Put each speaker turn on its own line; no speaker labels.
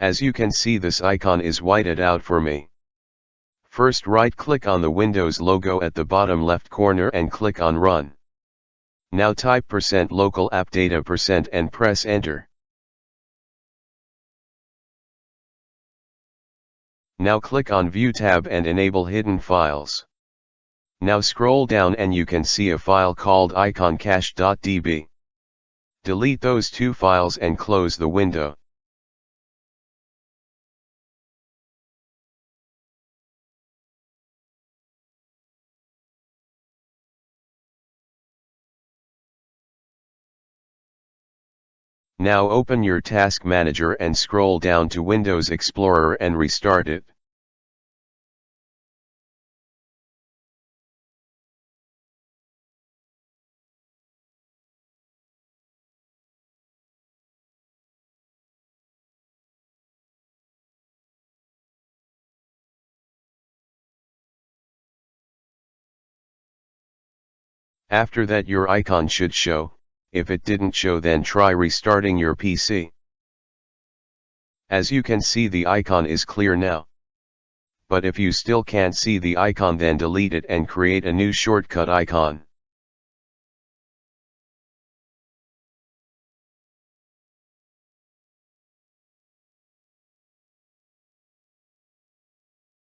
As you can see, this icon is whited out for me. First, right-click on the Windows logo at the bottom left corner and click on Run. Now type %local app data % and press Enter. Now click on View tab and enable Hidden Files. Now scroll down and you can see a file called iconcache.db. Delete those two files and close the window. Now open your Task Manager and scroll down to Windows Explorer and restart it. After that, your icon should show. If it didn't show, then try restarting your PC. As you can see, the icon is clear now. But if you still can't see the icon, then delete it and create a new shortcut icon.